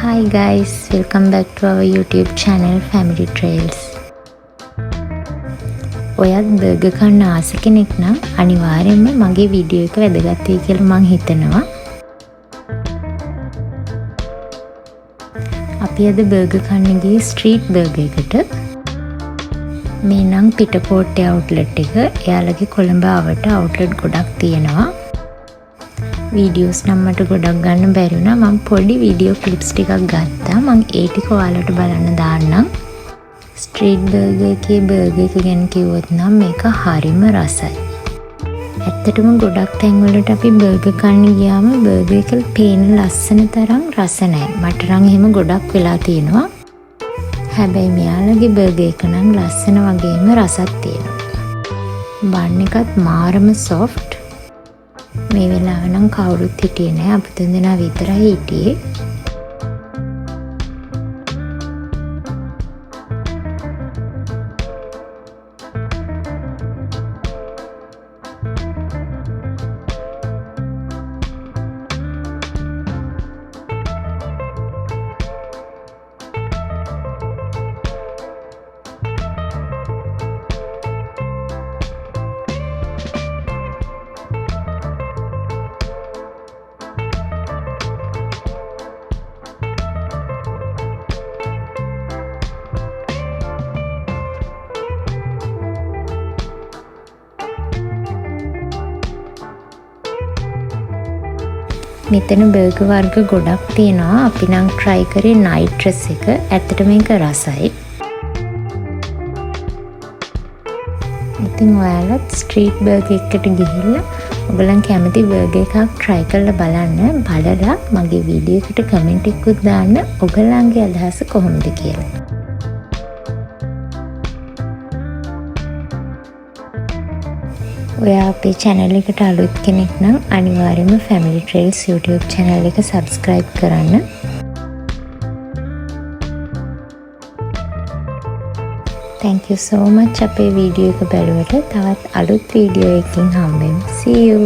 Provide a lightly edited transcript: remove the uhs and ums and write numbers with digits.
Hi guys, welcome back to our YouTube channel Family Trails. ඔයත් burger කන්න ආස කෙනෙක් නම් අනිවාර්යයෙන්ම මගේ වීඩියෝ එක වැදගත් වෙයි කියලා මම හිතනවා. අපි අද බර්ගර් කන්න ගියේ ස්ට්‍රීට් බර්ගර් එකට. මේ නම් පිටකොට්ටේ අවුට්ලට් එක. එයාලගේ කොළඹ ආවට අවුට්ලට් ගොඩක් තියෙනවා. වීඩියෝස් නම් මට ගොඩක් ගන්න බැරි වුණා. මම පොඩි වීඩියෝ ක්ලිප්ස් ටිකක් ගත්තා. මම ඒ ටික ඔයාලට බලන්න දාන්නම්. ස්ට්‍රීට් බර්ගර් එකේ බර්ගර් එක ගැන කිව්වොත් නම් මේක හරිම රසයි. ඇත්තටම ගොඩක් තැන්වලට අපි බර්ගර් කන්න ගියාම බර්ගර් එක පේන ලස්සන තරම් රස නැහැ. මට නම් එහෙම ගොඩක් වෙලා තියෙනවා. හැබැයි මෙයාලගේ බර්ගර් එක නම් ලස්සන වගේම රසක් තියෙනවා. බන් එකත් මාරම සොෆ්ට්. මේ වෙලාව නම් කවුරුත් හිටියේ නැහැ. අපි තුන්දෙනා විතරයි හිටියේ. මෙතන බර්ගර් වර්ග ගොඩක් තියෙනවා. අපි නම් try කරේ නයිට්‍රස් එක. ඇත්තට මේක රසයි. ඉතින් ඔයාලත් ස්ට්‍රීට් බර්ගර් එකට ගිහිල්ලා ඔයගලන් කැමති බර්ගර් එකක් try කරලා බලන්න. බලලා මගේ වීඩියෝ එකට කමෙන්ට් එකකුත් දාන්න. ඔයගලන්ගේ අදහස කොහොමද කියලා. ඔයා අපේ channel එකට අලුත් කෙනෙක් නම් අනිවාර්යයෙන්ම Family Trails YouTube channel එක subscribe කරන්න. Thank you so much අපේ වීඩියෝ එක බලුවට. තවත් අලුත් වීඩියෝ එකකින් හම්බෙමු. See you.